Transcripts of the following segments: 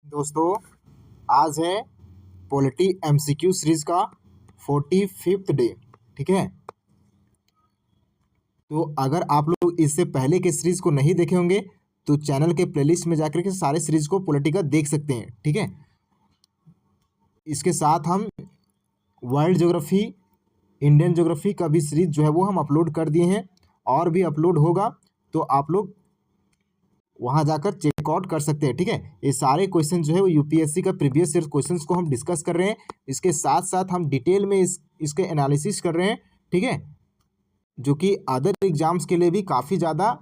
दोस्तों, आज है पॉलिटी एमसीक्यू सीरीज का 45th डे। ठीक है, तो अगर आप लोग इससे पहले के सीरीज को नहीं देखे होंगे तो चैनल के प्लेलिस्ट में जाकर के सारे सीरीज को पॉलिटी का देख सकते हैं। ठीक है, इसके साथ हम वर्ल्ड ज्योग्राफी, इंडियन ज्योग्राफी का भी सीरीज जो है वो हम अपलोड कर दिए हैं और भी अपलोड होगा, तो आप लोग वहाँ जाकर चेकआउट कर सकते हैं। ठीक है, ये सारे क्वेश्चन जो है वो यूपीएससी का प्रीवियस ईयर क्वेश्चंस को हम डिस्कस कर रहे हैं। इसके साथ साथ हम डिटेल में इसके एनालिसिस कर रहे हैं। ठीक है, जो कि अदर एग्जाम्स के लिए भी काफ़ी ज़्यादा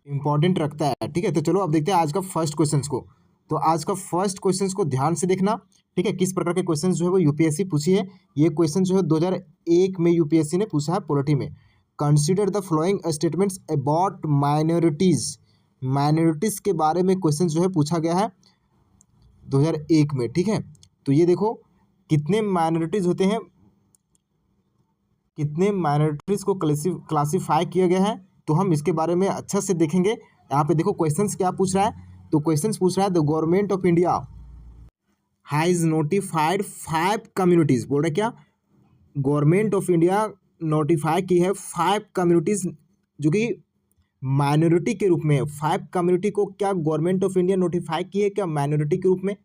इंपॉर्टेंट रखता है। ठीक है, तो चलो अब देखते हैं आज का फर्स्ट क्वेश्चन को। तो आज का फर्स्ट क्वेश्चन को ध्यान से देखना। ठीक है, किस प्रकार के क्वेश्चन जो है वो यूपीएससी पूछी है। ये क्वेश्चन जो है 2001 में यूपीएससी ने पूछा है पॉलिटी में। Consider the flowing statements about minorities. Minorities के बारे में क्वेश्चन जो है पूछा गया है 2001 में। ठीक है, तो ये देखो कितने माइनॉरिटीज़ होते हैं, कितने माइनॉरिटीज़ को क्लासीफाई किया गया है, तो हम इसके बारे में अच्छा से देखेंगे। यहाँ पे देखो क्वेश्चंस क्या पूछ रहा है। तो क्वेश्चंस पूछ रहा है the government of India has notified 5 communities. बोल रहे क्या, गवर्नमेंट ऑफ इंडिया नोटिफाई की है 5 कम्युनिटीज़ जो कि माइनॉरिटी के रूप में। 5 कम्युनिटी को क्या गवर्नमेंट ऑफ इंडिया नोटिफाई की है क्या माइनॉरिटी के रूप में।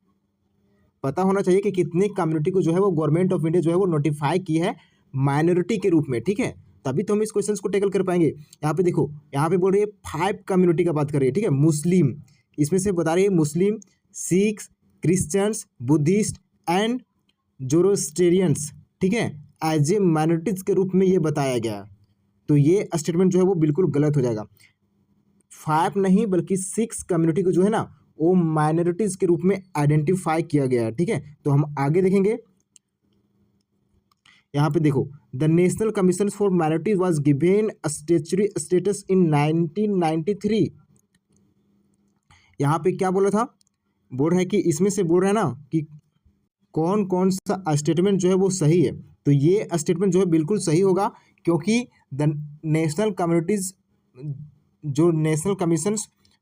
पता होना चाहिए कि कितनी कम्युनिटी को जो है वो गवर्नमेंट ऑफ इंडिया जो है वो नोटिफाई की है माइनॉरिटी के रूप में। ठीक है, तभी तो हम इस क्वेश्चन को टैकल कर पाएंगे। यहाँ पे देखो, यहाँ पे बोल रही है 5 कम्युनिटी का बात कर रही है। ठीक है, मुस्लिम, इसमें से बता रही है मुस्लिम, सिख्स, क्रिश्चियंस, बुद्धिस्ट एंड जोरोस्टेरियंस। ठीक है, एज ए माइनॉरिटीज के रूप में ये बताया गया है। तो ये स्टेटमेंट जो है वो बिल्कुल गलत हो जाएगा। 5 नहीं बल्कि 6 कम्युनिटी को जो है ना वो माइनॉरिटीज के रूप में आइडेंटिफाई किया गया है। ठीक है, तो हम आगे देखेंगे। यहाँ पे देखो, the national commission for minorities was given statutory status in 1993। यहाँ पे क्या बोला था, बोल रहा है कि इसमें से बोल रहा है ना कि कौन कौन सा स्टेटमेंट जो है वो सही है। तो ये स्टेटमेंट जो है बिल्कुल सही होगा, क्योंकि द नेशनल कम्युनिटीज़, जो नेशनल कमीशन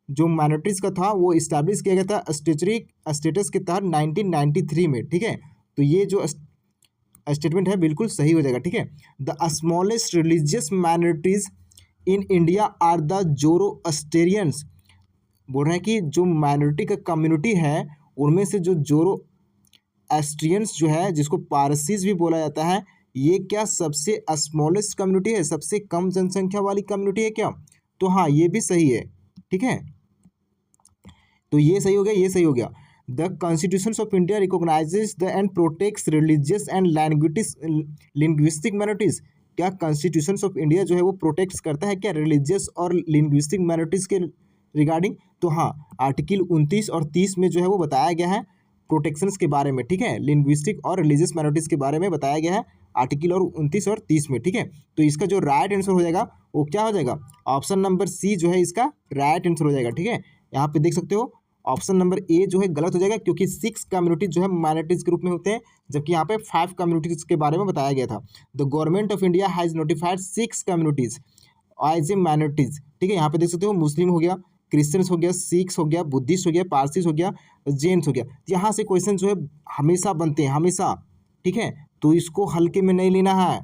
जो माइनॉरिटीज़ का था वो इस्टेब्लिश किया गया था स्टैट्यूटरी स्टेटस के तहत 1993 में। ठीक है, तो ये जो स्टेटमेंट है बिल्कुल सही हो जाएगा। ठीक है, the smallest religious minorities in India are the Zoroastrians. बोल रहे हैं कि जो माइनॉरिटी का कम्युनिटी है उनमें से जो जोरोस्ट्रियंस जो है, जिसको पारसीज भी बोला जाता है, ये क्या सबसे स्मॉलेस्ट कम्युनिटी है, सबसे कम जनसंख्या वाली कम्युनिटी है क्या। तो हाँ, ये भी सही है। ठीक है, तो ये सही हो गया, ये सही हो गया। The constitution of India recognises the end protects religious and linguistic minorities. क्या कॉन्स्टिट्यूशन ऑफ इंडिया जो है वो प्रोटेक्ट्स करता है क्या रिलीजियस और लिंग्विस्टिक माइनॉरिटीज़ के रिगार्डिंग। तो हाँ, आर्टिकल 29 और 30 में जो है वो बताया गया है प्रोटेक्शंस के बारे में। ठीक है, लिंग्विस्टिक और रिलीजियस माइनॉरिटीज़ के बारे में बताया गया है आर्टिकल और 29 और 30 में। ठीक है, तो इसका जो राइट आंसर हो जाएगा वो क्या हो जाएगा, ऑप्शन नंबर सी जो है इसका राइट आंसर हो जाएगा। ठीक है, यहाँ पे देख सकते हो ऑप्शन नंबर ए जो है गलत हो जाएगा, क्योंकि 6 कम्युनिटीज जो है माइनॉरिटीज के रूप में होते हैं, जबकि यहाँ पे 5 कम्युनिटीज के बारे में बताया गया था। The government of India has notified 6 communities as a minorities. ठीक है, यहाँ पे देख सकते हो मुस्लिम हो गया, क्रिश्चियंस हो गया, सिख्स हो गया, बुद्धिस्ट हो गया, पारसीस हो गया, जैन्स हो गया। यहाँ से क्वेश्चन जो है हमेशा बनते हैं, हमेशा। ठीक है, तो इसको हल्के में नहीं लेना है,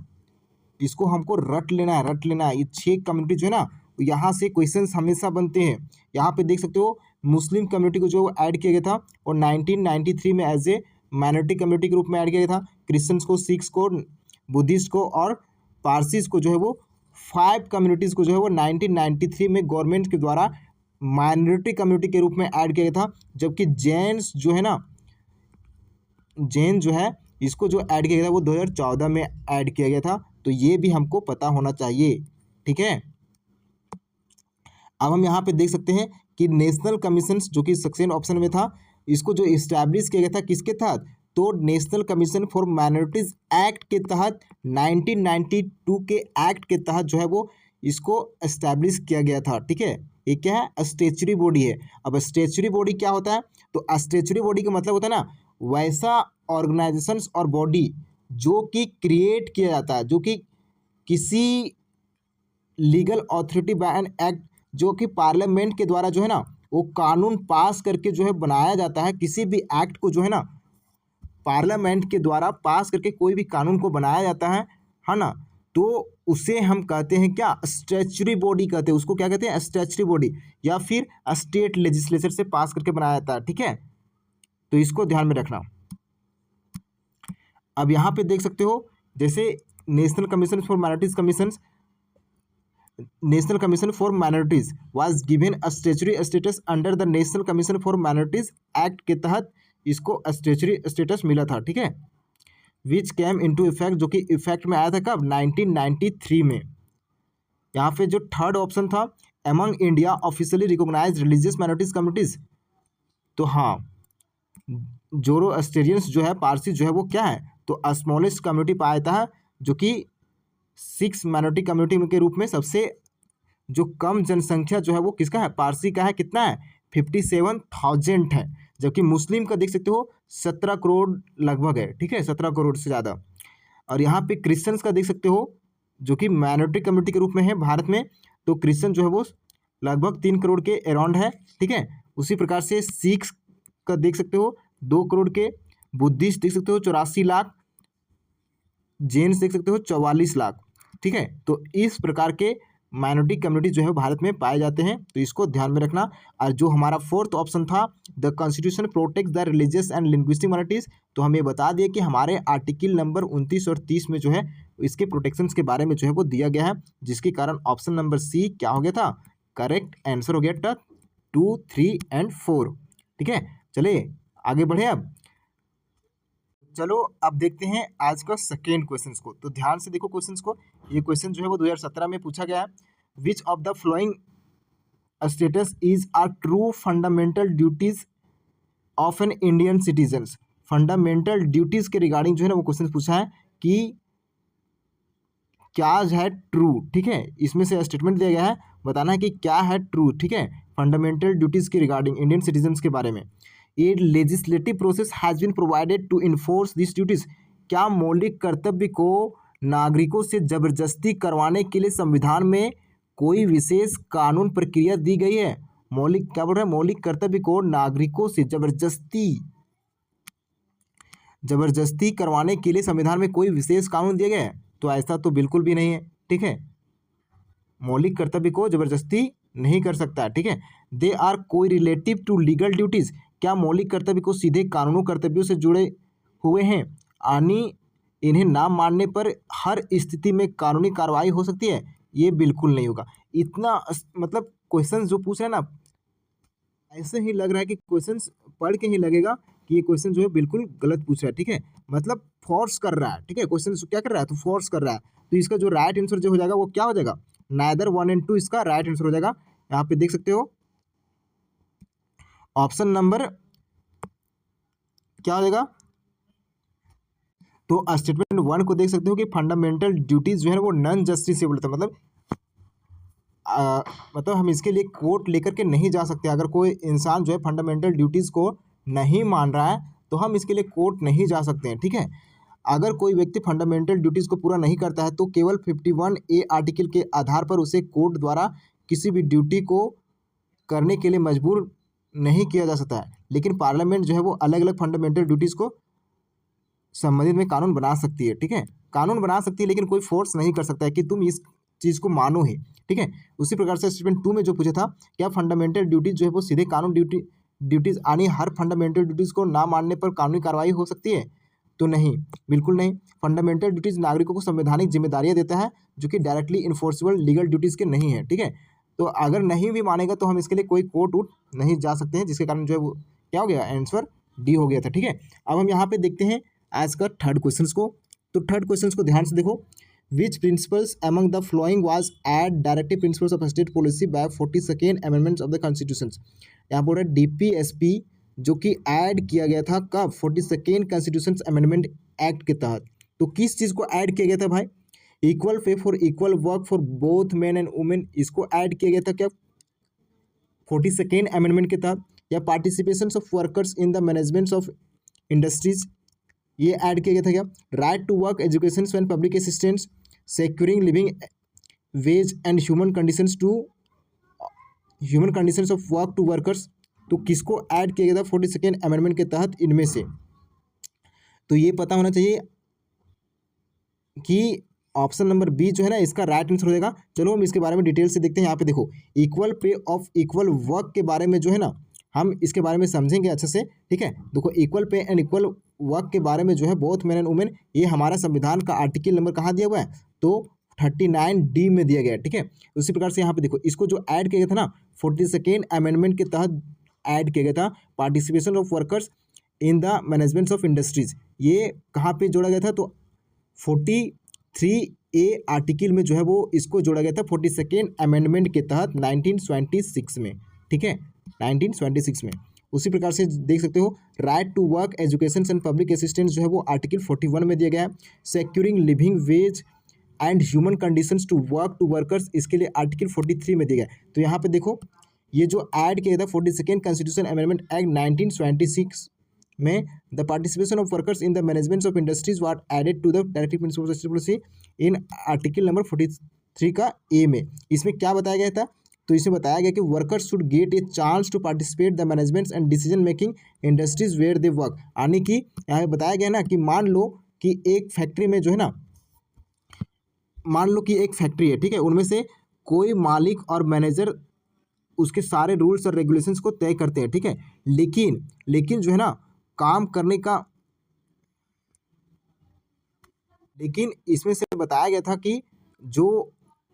इसको हमको रट लेना है, रट लेना है। ये 6 कम्युनिटी जो है ना यहाँ से क्वेश्चंस हमेशा बनते हैं। यहाँ पे देख सकते हो मुस्लिम कम्युनिटी को जो ऐड किया गया था और 1993 में एज ए माइनॉरिटी कम्युनिटी के रूप में ऐड किया गया था। क्रिश्चियंस को, सिख्स को, बुद्धिस्ट को और पारसीस को जो है वो 5 कम्युनिटीज़ को जो है वो 1993 में गवर्नमेंट के द्वारा माइनॉरिटी कम्युनिटी के रूप में ऐड किया गया था। जबकि जैन्स जो है ना, जैन जो है इसको जो ऐड किया गया था वो 2014 में ऐड किया गया था। तो ये भी हमको पता होना चाहिए। ठीक है, अब हम यहाँ पे देख सकते हैं कि नेशनल कमीशन जो कि सेकेंड ऑप्शन में था, इसको जो इस्टेब्लिश किया गया था किसके तहत, तो national commission for minorities act के तहत, 1992 के एक्ट के तहत जो है वो इसको इस्टेब्लिश किया गया था। ठीक है, ये क्या है, स्टैट्यूटरी बॉडी है। अब स्टैट्यूटरी बॉडी क्या होता है, तो स्टैट्यूटरी बॉडी का मतलब होता है ना वैसा ऑर्गेनाइजेशंस और बॉडी जो कि क्रिएट किया जाता है, जो कि किसी legal authority bye an act, जो कि पार्लियामेंट के द्वारा जो है ना वो कानून पास करके जो है बनाया जाता है, किसी भी एक्ट को जो है ना पार्लियामेंट के द्वारा पास करके कोई भी कानून को बनाया जाता है ना, तो उसे हम कहते हैं क्या, स्टैच्यूटरी बॉडी कहते हैं, उसको क्या कहते हैं, स्टैच्यूटरी बॉडी, या फिर स्टेट लेजिस्लेचर से पास करके बनाया जाता है। ठीक है, तो इसको ध्यान में रखना। अब यहाँ पे देख सकते हो, जैसे national commission for minorities was given a statutory status under the national commission for minorities act के तहत इसको स्टैच्यूटरी स्टेटस मिला था। ठीक है, विच कैम इनटू इफेक्ट, जो कि इफेक्ट में आया था कब, 1993 में। यहाँ पे जो थर्ड ऑप्शन था, among India officially recognised religious minorities communities, तो हाँ, जोरोस्टेरियंस जो है, पारसी जो है वो क्या है, तो स्मॉलेस्ट कम्युनिटी पाया जाता है, जो कि 6 माइनॉरिटी कम्युनिटी के रूप में सबसे जो कम जनसंख्या जो है वो किसका है, पारसी का है। कितना है, 57,000 है। जबकि मुस्लिम का देख सकते हो 17 करोड़ लगभग है। ठीक है, 17 करोड़ से ज़्यादा। और यहाँ पे क्रिश्चियंस का देख सकते हो, जो कि माइनॉरिटी कम्युनिटी के रूप में है भारत में, तो क्रिश्चियन जो है वो लगभग 3 करोड़ के अराउंड है। ठीक है, उसी प्रकार से सिख्स का देख सकते हो 2 करोड़ के, बुद्धिस्ट देख सकते हो 84 लाख, जैन देख सकते हो 44 लाख। ठीक है, तो इस प्रकार के माइनॉरिटी कम्युनिटी जो है भारत में पाए जाते हैं, तो इसको ध्यान में रखना। और जो हमारा फोर्थ ऑप्शन था, the constitution protect the religious and linguistic minorities, तो हम ये बता दिए कि हमारे आर्टिकल नंबर 29 और 30 में जो है इसके प्रोटेक्शंस के बारे में जो है वो दिया गया है, जिसके कारण ऑप्शन नंबर सी क्या हो गया था, करेक्ट आंसर हो गया था 2, 3 एंड 4। ठीक है, चलिए आगे बढ़े। अब चलो अब देखते हैं आज का सेकेंड क्वेश्चन को, तो ध्यान से देखो क्वेश्चन को। ये क्वेश्चन जो है वो 2017 में पूछा गया है। Which of the flowing status is a true fundamental duties of an Indian citizens. Fundamental duties के रिगार्डिंग जो है ना वो क्वेश्चन पूछा है कि क्या है ट्रू। ठीक है, इसमें से स्टेटमेंट दिया गया है, बताना है कि क्या है ट्रू। ठीक है, फंडामेंटल ड्यूटीज के रिगार्डिंग इंडियन सिटीजन्स के बारे में। A legislative process has been provided to enforce this duties. क्या मौलिक कर्तव्य को नागरिकों से जबरदस्ती करवाने के लिए संविधान में कोई विशेष कानून प्रक्रिया दी गई है। मौलिक क्या बोल रहा है, मौलिक कर्तव्य को नागरिकों से जबरदस्ती करवाने के लिए संविधान में कोई विशेष कानून दिया गया है, तो ऐसा तो बिल्कुल भी नहीं है। ठीक है, मौलिक कर्तव्य को जबरदस्ती नहीं कर सकता है। ठीक है, दे आर कोई रिलेटिव टू लीगल ड्यूटीज। क्या मौलिक कर्तव्य को सीधे कानूनी कर्तव्यों से जुड़े हुए हैं, यानी इन्हें ना मानने पर हर स्थिति में कानूनी कार्रवाई हो सकती है, ये बिल्कुल नहीं होगा। इतना मतलब क्वेश्चन जो पूछ रहे हैं ना, ऐसे ही लग रहा है कि क्वेश्चन पढ़ के ही लगेगा कि ये क्वेश्चन जो है बिल्कुल गलत पूछ रहा है। ठीक है, मतलब फोर्स कर रहा है। ठीक है, क्वेश्चन क्या कर रहा है, तो फोर्स कर रहा है। तो इसका जो राइट आंसर जो हो जाएगा वो क्या हो जाएगा, नाइदर 1 एंड 2 इसका राइट आंसर हो जाएगा। यहाँ पे देख सकते हो ऑप्शन नंबर क्या हो जाएगा, तो स्टेटमेंट 1 को देख सकते हो कि फंडामेंटल ड्यूटीज जो है वो नॉन जस्टिसेबल था, मतलब हम इसके लिए कोर्ट लेकर के नहीं जा सकते। अगर कोई इंसान जो है फंडामेंटल ड्यूटीज़ को नहीं मान रहा है तो हम इसके लिए कोर्ट नहीं जा सकते हैं। ठीक है, अगर कोई व्यक्ति फंडामेंटल ड्यूटीज़ को पूरा नहीं करता है तो केवल 51A आर्टिकल के आधार पर उसे कोर्ट द्वारा किसी भी ड्यूटी को करने के लिए मजबूर नहीं किया जा सकता है। लेकिन पार्लियामेंट जो है वो अलग अलग फंडामेंटल ड्यूटीज़ को संबंधित में कानून बना सकती है। ठीक है, कानून बना सकती है, लेकिन कोई फोर्स नहीं कर सकता है कि तुम इस चीज़ को मानो ही। ठीक है, उसी प्रकार से स्टेटमेंट 2 में जो पूछा था, क्या फंडामेंटल ड्यूटीज जो है वो सीधे कानून ड्यूटीज यानी हर फंडामेंटल ड्यूटीज़ को ना मानने पर कानूनी कार्रवाई हो सकती है, तो नहीं, बिल्कुल नहीं। फंडामेंटल ड्यूटीज़ नागरिकों को संवैधानिक जिम्मेदारियाँ देता है जो कि डायरेक्टली इन्फोर्सेबल लीगल ड्यूटीज़ के नहीं है। ठीक है, तो अगर नहीं भी मानेगा तो हम इसके लिए कोई कोर्ट उठ नहीं जा सकते हैं, जिसके कारण जो है वो क्या हो गया, आंसर डी हो गया था। ठीक है, अब हम यहाँ पे देखते हैं आज का थर्ड क्वेश्चन को। तो थर्ड क्वेश्चन को ध्यान से देखो, which principles among the following was add directive principles of state policy by 42nd amendments of the constitution. यहाँ बोल रहा है DPSP जो कि ऐड किया गया था कब, 42nd कॉन्स्टिट्यूशन अमेंडमेंट एक्ट के तहत। तो किस चीज़ को ऐड किया गया था भाई, equal pay for equal work for both man and women, इसको ऐड किया गया था क्या 42nd अमेंडमेंट के तहत, या participation of workers in the management of industries, ये ऐड किया गया था क्या, right to work education and public assistance, securing living wage and human conditions to human conditions of work to workers, तो किसको ऐड किया गया था 42nd अमेंडमेंट के तहत इनमें से? तो ये पता होना चाहिए कि ऑप्शन नंबर बी जो है ना इसका राइट आंसर हो जाएगा। चलो हम इसके बारे में डिटेल से देखते हैं। यहाँ पे देखो, equal pay of equal work के बारे में जो है ना हम इसके बारे में समझेंगे अच्छे से, ठीक है। देखो, equal pay and equal work के बारे में जो है बोथ मैन एंड वुमेन, ये हमारा संविधान का आर्टिकल नंबर कहाँ दिया हुआ है? तो 39D में दिया गया है, ठीक है। उसी प्रकार से यहाँ पे देखो, इसको जो ऐड किया गया था ना 42nd अमेंडमेंट के तहत ऐड किया गया था, participation of workers in the management of industries, ये कहाँ पे जोड़ा गया था? तो 43A आर्टिकल में जो है वो इसको जोड़ा गया था 42nd अमेंडमेंट के तहत 1926 में, ठीक है, 1926 में। उसी प्रकार से देख सकते हो, right to work education and public assistance जो है वो आर्टिकल 41 में दिया गया है। Securing living wage and human conditions to work to workers, इसके लिए आर्टिकल 43 में दिया गया है। तो यहाँ पे देखो, ये जो ऐड किया था 42nd कॉन्स्टिट्यूशन अमेंडमेंट एक्ट 1926 में, the participation of workers in the management of industries what added to the directive principle of policy in article number 43 का ए में। इसमें क्या बताया गया था? तो इसमें बताया गया कि workers should get a chance to participate the management and decision making industries where they work, यानी कि यहाँ बताया गया ना कि मान लो कि एक फैक्ट्री में जो है ना, मान लो कि एक फैक्ट्री है, ठीक है, उनमें से कोई मालिक और मैनेजर उसके सारे रूल्स और रेगुलेशंस को तय करते हैं, ठीक है, लेकिन जो है ना काम करने का, लेकिन इसमें से बताया गया था कि जो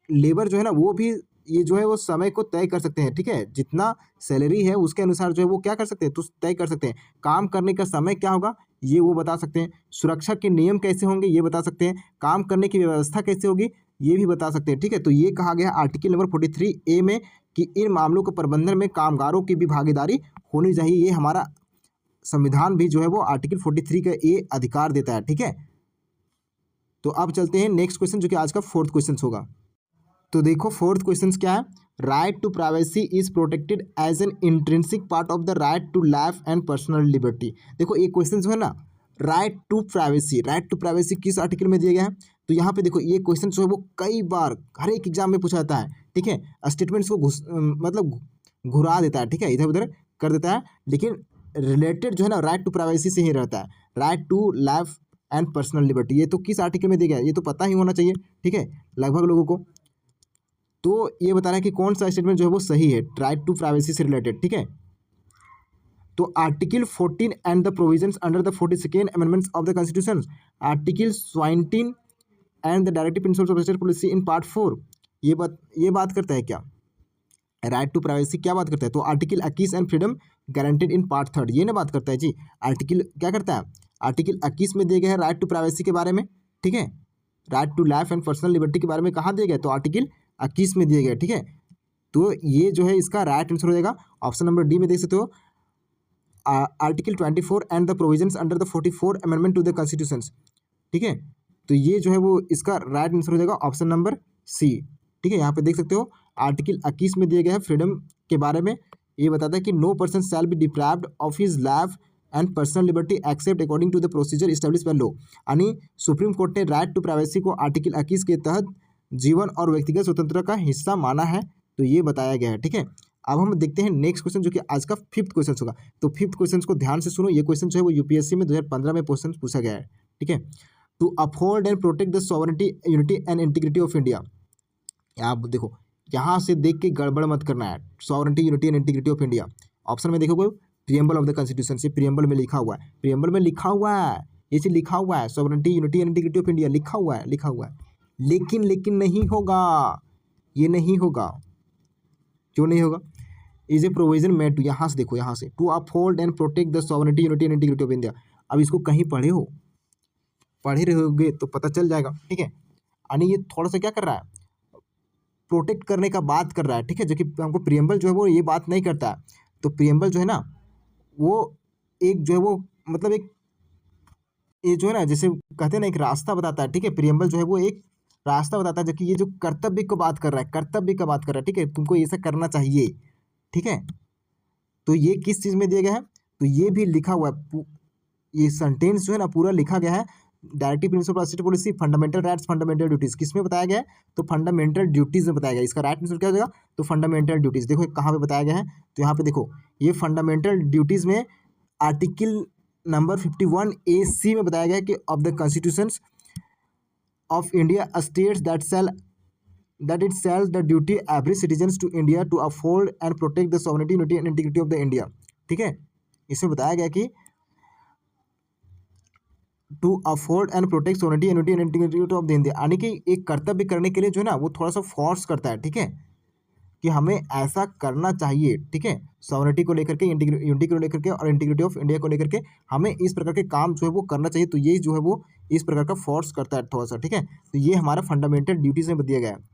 लेबर जो है ना वो भी ये जो है वो समय को तय कर सकते हैं, ठीक है, जितना सैलरी है उसके अनुसार जो है वो क्या कर सकते हैं, तो तय कर सकते हैं। काम करने का समय क्या होगा ये वो बता सकते हैं। सुरक्षा के नियम कैसे होंगे ये बता सकते हैं। काम करने की व्यवस्था कैसे होगी ये भी बता सकते हैं, ठीक है। तो ये कहा गया आर्टिकल नंबर 43A में कि इन मामलों के प्रबंधन में कामगारों की भी भागीदारी होनी चाहिए। ये हमारा संविधान भी जो है वो आर्टिकल 43 का ए अधिकार देता है, ठीक है। तो अब चलते हैं नेक्स्ट क्वेश्चन, जो कि आज का फोर्थ क्वेश्चन होगा। तो देखो, फोर्थ क्वेश्चन क्या है? Right to privacy is protected as an intrinsic part of the right to life and personal liberty. देखो, ये क्वेश्चन जो है ना, राइट टू प्राइवेसी किस आर्टिकल में दिया गया है? तो यहाँ पे देखो, ये क्वेश्चन जो है वो कई बार हर एक एग्जाम में पूछा जाता है, ठीक है। स्टेटमेंट्स को मतलब घुरा देता है, ठीक है, इधर उधर कर देता है, लेकिन रिलेटेड जो है ना राइट टू प्राइवेसी से ही रहता है। Right to life and personal liberty, ये तो किस आर्टिकल में दिया गया है? ये तो पता ही होना चाहिए, ठीक है, लगभग लोगों को। तो ये बता रहा है कि कौन सा स्टेटमेंट जो है वो सही है राइट टू प्राइवेसी से रिलेटेड, ठीक है। तो article 14 and the provisions under the 42nd amendments of the constitution, article 19 and the directive principles of state policy in part 4, ये बात करता है क्या? राइट टू प्राइवेसी क्या बात करता है? तो article 21 and freedom guaranteed in part 3 ये ना बात करता है जी। आर्टिकल क्या करता है? आर्टिकल 21 में दिया गया है राइट टू प्राइवेसी के बारे में, ठीक है। Right to life and personal liberty के बारे में कहाँ दिया गया? तो आर्टिकल 21 में दिया गया, ठीक है। तो ये जो है इसका राइट आंसर हो जाएगा ऑप्शन नंबर डी में। देख सकते हो, article 24 and the provisions under the 44 amendment to the constitution, ठीक है। तो ये जो है वो इसका राइट आंसर हो जाएगा ऑप्शन नंबर सी, ठीक है। यहाँ पे देख सकते हो आर्टिकल 21 में दिया गया है फ्रीडम के बारे में, ये बताता है कि no person shall be deprived of his life and personal liberty except according to the procedure establish by law. यानी सुप्रीम कोर्ट ने राइट टू प्राइवेसी को आर्टिकल 21 के तहत जीवन और व्यक्तिगत स्वतंत्रता का हिस्सा माना है, तो ये बताया गया है, ठीक है। अब हम देखते हैं नेक्स्ट क्वेश्चन, जो कि आज का फिफ्थ क्वेश्चन होगा। तो फिफ्थ क्वेश्चन को ध्यान से सुनो, ये क्वेश्चन जो है वो यूपीएससी में 2015 में क्वेश्चन पूछा गया है, ठीक है। To uphold and protect the sovereignty, unity and integrity of India. आप देखो, यहाँ से देख के गड़बड़ मत करना है। Sovereignty, unity and integrity of India, option में देखोगे प्रियम्बल ऑफ द कॉन्स्टिट्यूशन, से प्रियम्बल में लिखा हुआ है, प्रियम्बल में लिखा हुआ है, ये चीज लिखा हुआ है, sovereignty, unity and integrity of India लिखा हुआ है। लेकिन नहीं होगा, ये नहीं होगा। क्यों नहीं होगा? Is a provision made to, यहाँ से देखो, यहाँ से to uphold and protect the sovereignty, unity and integrity of India. अब इसको कहीं पढ़े रहोगे तो पता चल जाएगा, ठीक है। यानी ये थोड़ा सा क्या कर रहा है, प्रोटेक्ट करने का बात कर रहा है, ठीक है, जो कि हमको प्रियम्बल जो है वो ये बात नहीं करता है। तो प्रियम्बल जो है ना वो एक जो है वो मतलब एक, ये जो है ना जैसे कहते हैं ना एक रास्ता बताता है, ठीक है। प्रियम्बल जो है वो एक रास्ता बताता है, जो कि ये जो कर्तव्य को बात कर रहा है, ठीक है, तुमको ऐसा करना चाहिए, ठीक है। तो ये किस चीज़ में दिया गया है? तो ये भी लिखा हुआ है, ये सेंटेंस जो है ना पूरा लिखा गया है directive principle of state policy, fundamental rights, fundamental duties, किसमें बताया गया है? तो फंडामेंटल ड्यूटीज में बताया गया है। इसका राइट आंसर क्या हो जाएगा? तो फंडामेंटल ड्यूटीज। देखो कहाँ पे बताया गया है, तो यहाँ पे देखो ये फंडामेंटल ड्यूटीज में आर्टिकल नंबर 51A(c) में बताया गया है कि of the constitution of India states that it shall the duty every citizens to India to uphold and protect the sovereignty, unity and integrity of the India। ठीक है, इसमें बताया गया कि to afford and protect sovereignty, unity and integrity of the India, यानी कि एक कर्तव्य करने के लिए जो है ना वो थोड़ा सा फोर्स करता है। ठीक है, कि हमें ऐसा करना चाहिए। ठीक है, सोवरेनिटी को लेकर के, यूनिटी को लेकर के और इंटीग्रिटी ऑफ इंडिया को लेकर के हमें इस प्रकार के काम जो है वो करना चाहिए। तो ये जो है वो इस प्रकार का फोर्स करता है थोड़ा सा। ठीक है, तो ये हमारा फंडामेंटल ड्यूटीज में दिया गया है।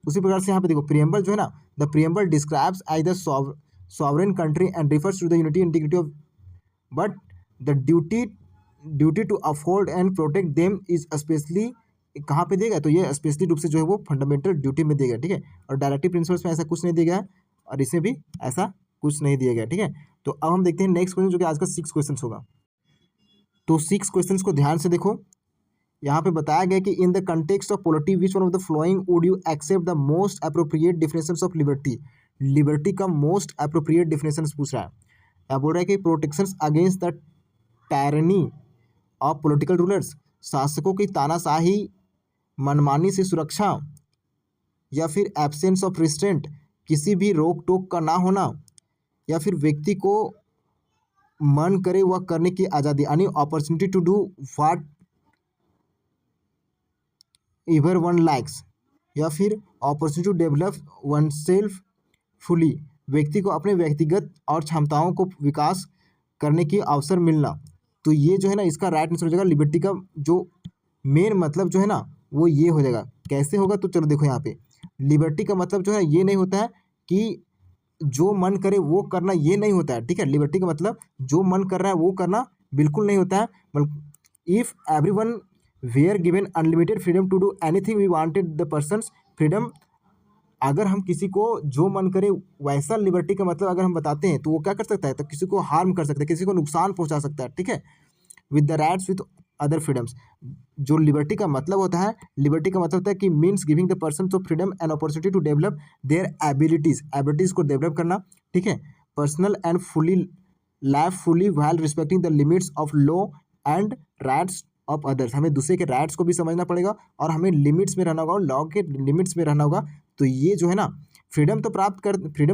उसी प्रकार से यहाँ पे देखो प्रियम्बल जो है ना, the preamble describes as the sovereign country and refers to the unity integrity of, but the duty to afford and protect them is specially कहाँ पे देगा? तो ये स्पेशली रूप से जो है वो फंडामेंटल ड्यूटी में देगा। ठीक है, और डायरेक्टिव प्रिंसिपल्स में ऐसा कुछ नहीं दिया गया है और इसमें भी ऐसा कुछ नहीं दिया गया। ठीक है, तो अब हम देखते हैं नेक्स्ट क्वेश्चन जो कि आज का 6 क्वेश्चन होगा। तो 6 क्वेश्चन को ध्यान से देखो। यहाँ पे बताया गया कि in the context of polity which one of the following would you accept the most appropriate definition of liberty. Liberty का मोस्ट अप्रोप्रिएट डिफिनेशन पूछ रहा है। क्या बोल रहा है कि protection against the tyranny of political rulers, शासकों की तानाशाही, मनमानी से सुरक्षा, या फिर एब्सेंस ऑफ रिस्ट्रेंट, किसी भी रोक टोक का ना होना, या फिर व्यक्ति को मन करे वह करने की आज़ादी, यानी opportunity to do whatever one likes, या फिर opportunity to develop oneself fully, व्यक्ति को अपने व्यक्तिगत और क्षमताओं को विकास करने की अवसर मिलना। तो ये जो है ना इसका राइट आंसर हो जाएगा। लिबर्टी का जो मेन मतलब जो है ना वो ये हो जाएगा। कैसे होगा? तो चलो देखो यहाँ पे लिबर्टी का मतलब जो है ये नहीं होता है कि जो मन करे वो करना, ये नहीं होता है। ठीक है, लिबर्टी का मतलब जो मन कर रहा है वो करना बिल्कुल नहीं होता है। मतलब if everyone were given unlimited freedom to do anything we wanted the person's freedom, अगर हम किसी को जो मन करे वैसा लिबर्टी का मतलब अगर हम बताते हैं तो वो क्या कर सकता है? तो किसी को हार्म कर सकता है, किसी को नुकसान पहुंचा सकता है। ठीक है, with the rights with other freedoms. जो लिबर्टी का मतलब होता है, लिबर्टी का मतलब होता है कि means giving the person to freedom and opportunity to develop their abilities को डेवलप करना। ठीक है, personal and fully life fully while respecting the limits of law and rights of others. हमें दूसरे के राइट्स को भी समझना पड़ेगा और हमें लिमिट्स में रहना होगा, लॉ के लिमिट्स में रहना होगा। तो ये जो है ना फ्रीडम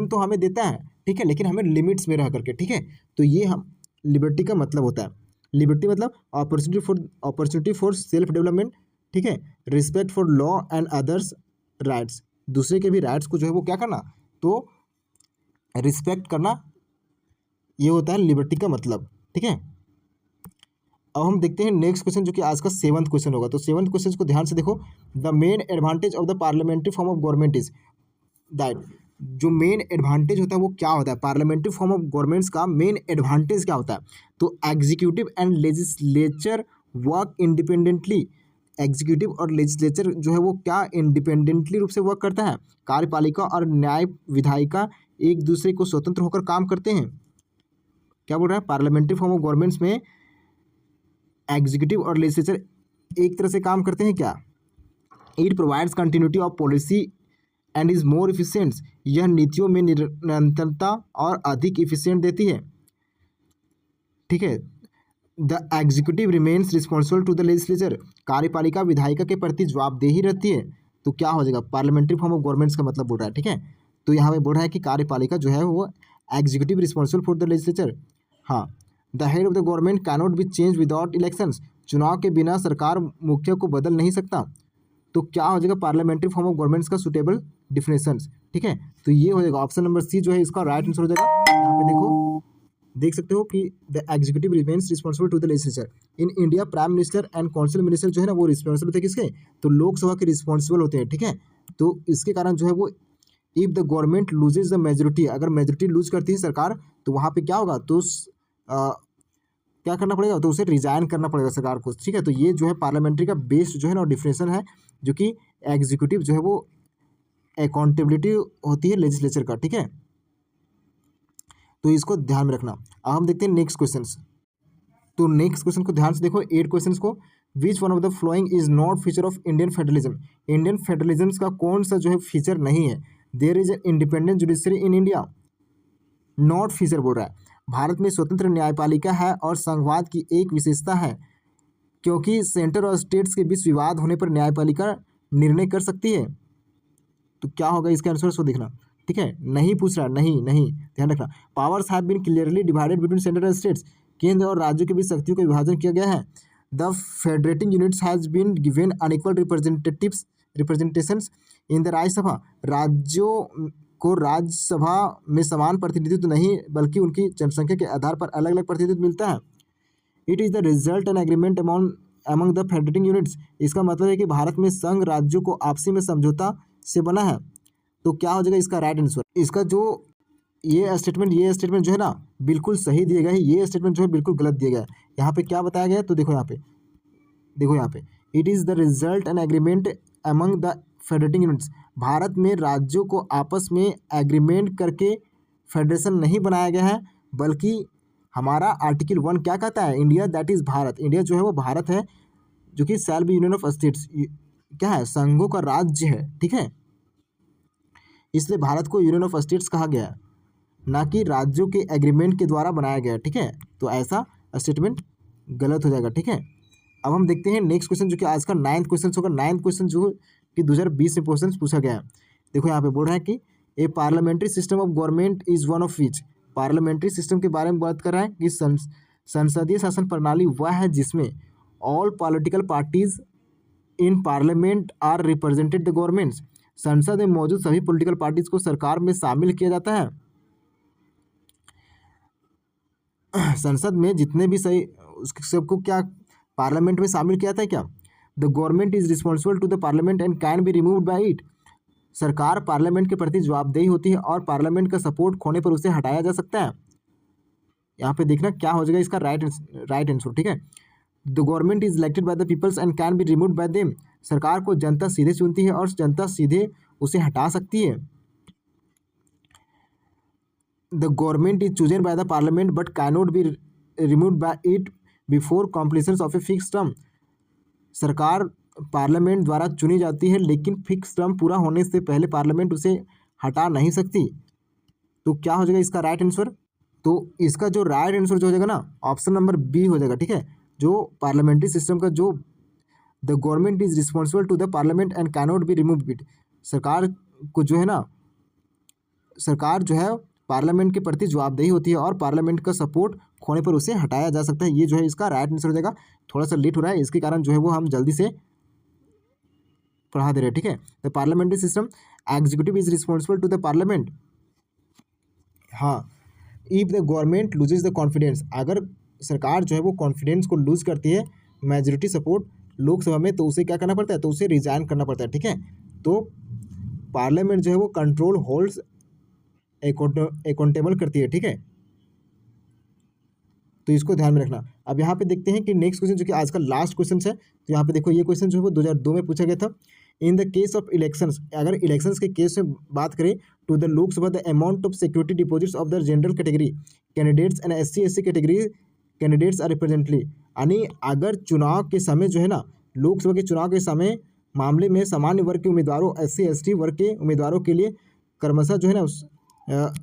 तो हमें देता है। ठीक है, लेकिन हमें लिमिट्स में रह करके। ठीक है, तो ये हम लिबर्टी का मतलब होता है। लिबर्टी मतलब अपॉर्चुनिटी फॉर सेल्फ डेवलपमेंट। ठीक है, respect for law and others rights, दूसरे के भी राइट्स को जो है वो क्या करना, तो रिस्पेक्ट करना, ये होता है लिबर्टी का मतलब। ठीक है, अब हम देखते हैं नेक्स्ट क्वेश्चन जो कि आज का 7th क्वेश्चन होगा। तो 7th क्वेश्चन को ध्यान से देखो। The main advantage of the parliamentary form of government is that, जो मेन एडवांटेज होता है वो क्या होता है? पार्लियामेंट्री फॉर्म ऑफ गवर्नमेंट्स का मेन एडवांटेज क्या होता है? तो executive and legislature work independently. Executive और लेजिस्लेचर जो है वो क्या इंडिपेंडेंटली रूप से वर्क करता है। कार्यपालिका और न्याय विधायिका एक दूसरे को स्वतंत्र होकर काम करते हैं। क्या बोल रहा है? पार्लियामेंट्री फॉर्म ऑफ गवर्नमेंट्स में एग्जीक्यूटिव और लेजिस्लेचर एक तरह से काम करते हैं क्या? It provides continuity of policy and is more efficient. यह नीतियों में निरंतरता और अधिक इफिशिएंट देती है। ठीक है, the executive remains responsible to the legislature. कार्यपालिका विधायिका के प्रति जवाबदेही रहती है। तो क्या हो जाएगा? पार्लियामेंट्री फॉर्म ऑफ गवर्नमेंट्स का मतलब बोल रहा है। ठीक है, तो यहाँ पे बोल रहा है कि कार्यपालिका जो है वो executive responsible for the legislature. हाँ, the head of the government cannot be change without elections. चुनाव के बिना सरकार मुखिया को बदल नहीं सकता। तो क्या हो जाएगा? पार्लियामेंट्री फॉर्म ऑफ गवर्नमेंट्स का सुटेबल डिफिनेशंस। ठीक है, तो ये हो जाएगा ऑप्शन नंबर सी जो है इसका राइट आंसर हो जाएगा। यहाँ पे देखो, देख सकते हो कि the executive remains responsible to the legislature. In India prime minister and council minister जो है ना वो रिस्पॉन्सिबल होते हैं किसके? तो लोकसभा के रिस्पॉन्सिबल होते हैं। ठीक है, तो इसके कारण जो है वो if the government loses the majority, अगर मेजोरिटी लूज करती है सरकार तो वहाँ पे क्या होगा? तो क्या करना पड़ेगा? तो उसे रिजाइन करना पड़ेगा सरकार को। ठीक है, तो ये जो है पार्लियामेंट्री का बेस्ड जो है ना डिफिनेशन है, जो कि एग्जीक्यूटिव जो है वो अकाउंटेबिलिटी होती है लेजिस्लेचर का। ठीक है, तो इसको ध्यान में रखना। अब हम देखते हैं नेक्स्ट क्वेश्चन। तो नेक्स्ट क्वेश्चन को ध्यान से देखो, 8 क्वेश्चन को। Which one of the following is not feature of Indian federalism? Indian federalism का कौन सा जो है फीचर नहीं है? There is an independent judiciary in India, not feature बोल रहा है। भारत में स्वतंत्र न्यायपालिका है और संघवाद की एक विशेषता है, क्योंकि सेंटर और स्टेट्स के बीच विवाद होने पर न्यायपालिका निर्णय कर सकती है। तो क्या होगा इसका आंसर, सो देखना, ठीक है। नहीं पूछ रहा, नहीं नहीं, ध्यान रखना। Powers have been clearly divided between centre and states, केंद्र और राज्यों के बीच शक्तियों का विभाजन किया गया है। The federating units has been given unequal representations in the Rajya Sabha, राज्यों को राज्यसभा में समान प्रतिनिधित्व नहीं बल्कि उनकी जनसंख्या के आधार पर अलग अलग प्रतिनिधित्व मिलता है। It is the result and agreement among the federating units, इसका मतलब है कि भारत में संघ राज्यों को आपसी में समझौता से बना है। तो क्या हो जाएगा इसका राइट आंसर? इसका जो ये स्टेटमेंट जो है ना बिल्कुल सही दिया गया है, ये स्टेटमेंट जो है बिल्कुल गलत दिया गया है। यहाँ पे क्या बताया गया है, तो देखो यहाँ पे it is the result and agreement among the federating units, Bharat में राज्यों को आपस में एग्रीमेंट करके फेडरेशन नहीं बनाया गया है, बल्कि हमारा आर्टिकल 1 क्या कहता है, India that is Bharat, India जो है वो भारत है, जो कि shall be union of states, क्या है, संघों का राज्य है, ठीक है। इसलिए भारत को यूनियन ऑफ स्टेट्स कहा गया है, ना कि राज्यों के एग्रीमेंट के द्वारा बनाया गया है, ठीक है। तो ऐसा स्टेटमेंट गलत हो जाएगा, ठीक है। अब हम देखते हैं नेक्स्ट क्वेश्चन, जो कि आज का 9th क्वेश्चन होगा। 9th क्वेश्चन जो कि 2020 में क्वेश्चन पूछा गया है। देखो यहाँ पे बोल रहा है कि a parliamentary system of government is one of which, parliamentary system के बारे में बात कर रहा है कि संसदीय शासन प्रणाली वह है जिसमें all political parties in parliament are represented the governments, संसद में मौजूद सभी पॉलिटिकल पार्टीज को सरकार में शामिल किया जाता है। संसद में जितने भी सही सबको क्या पार्लियामेंट में शामिल किया था क्या? The government is responsible to the parliament and can be removed by it, सरकार पार्लियामेंट के प्रति जवाबदेही होती है और पार्लियामेंट का सपोर्ट खोने पर उसे हटाया जा सकता है। यहाँ पे देखना क्या हो जाएगा इसका राइट आंसर, ठीक है। The government is elected by the peoples and can be removed by them, सरकार को जनता सीधे चुनती है और जनता सीधे उसे हटा सकती है। The government is chosen by the parliament but can not be removed by it before completion of a fix term, सरकार पार्लियामेंट द्वारा चुनी जाती है लेकिन फिक्स टर्म पूरा होने से पहले पार्लियामेंट उसे हटा नहीं सकती। तो क्या हो जाएगा इसका राइट आंसर? तो इसका जो राइट आंसर जो हो जाएगा ना, ऑप्शन नंबर बी हो जाएगा, ठीक है। जो पार्लियामेंट्री सिस्टम का जो the government is responsible to the parliament and can not be removed it, सरकार को जो है ना, सरकार जो है पार्लियामेंट के प्रति जवाबदेही होती है और पार्लियामेंट का सपोर्ट खोने पर उसे हटाया जा सकता है। ये जो है इसका राइट आंसर हो जाएगा। थोड़ा सा लेट हो रहा है, इसके कारण जो है वो हम जल्दी से पढ़ा दे रहे हैं, ठीक है। The parliamentary system, executive is responsible to the parliament, हाँ। If the government loses the confidence, अगर सरकार जो है वो कॉन्फिडेंस को लूज करती है मेजोरिटी सपोर्ट लोकसभा में, तो उसे क्या करना पड़ता है, तो उसे रिजाइन करना पड़ता है, ठीक है। तो पार्लियामेंट जो है वो कंट्रोल होल्ड्स अकाउंटेबल करती है, ठीक है। तो इसको ध्यान में रखना। अब यहाँ पे देखते हैं कि नेक्स्ट क्वेश्चन जो कि आज का लास्ट क्वेश्चन है। तो यहाँ पे देखो ये क्वेश्चन जो है वो 2002 में पूछा गया था। In the case of elections, अगर इलेक्शंस के केस में बात करें, to the Lok Sabha the amount of security deposits of the general category candidates and SC/SC category candidates are रिप्रेजेंटली, यानी अगर चुनाव के समय जो है ना, लोकसभा के चुनाव के समय मामले में सामान्य वर्ग के उम्मीदवारों, SC/ST वर्ग के उम्मीदवारों के लिए क्रमशः जो है ना,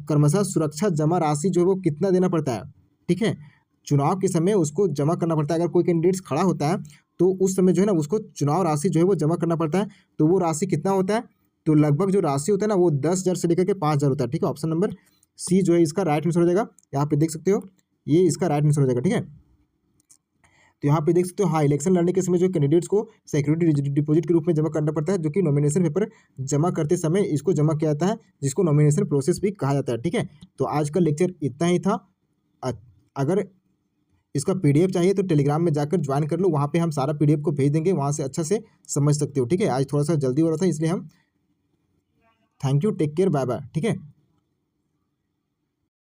क्रमशः सुरक्षा जमा राशि जो है वो कितना देना पड़ता है, ठीक है। चुनाव के समय उसको जमा करना पड़ता है। अगर कोई कैंडिडेट्स खड़ा होता है तो उस समय जो है ना उसको चुनाव राशि जो है वो जमा करना पड़ता है। तो वो राशि कितना होता है, तो लगभग जो राशि होता है ना वो 10,000 से लेकर के 5,000 होता है, ठीक है। ऑप्शन नंबर सी जो है इसका राइट आंसर हो जाएगा। यहाँ पे देख सकते हो ये इसका राइट आंसर हो जाएगा, ठीक है। तो यहाँ पे देख सकते हो, हाँ, इलेक्शन लड़ने के समय जो कैंडिडेट्स को सिक्योरिटी डिपॉजिट के रूप में जमा करना पड़ता है, जो कि नॉमिनेशन पेपर जमा करते समय इसको जमा किया जाता है, जिसको नॉमिनेशन प्रोसेस भी कहा जाता है, ठीक है। तो आज का लेक्चर इतना ही था। अगर इसका PDF चाहिए तो टेलीग्राम में जाकर ज्वाइन कर लो, वहाँ पे हम सारा PDF को भेज देंगे, वहाँ से अच्छा से समझ सकते हो, ठीक है। आज थोड़ा सा जल्दी हो रहा था इसलिए हम, thank you, take care, bye bye, ठीक है।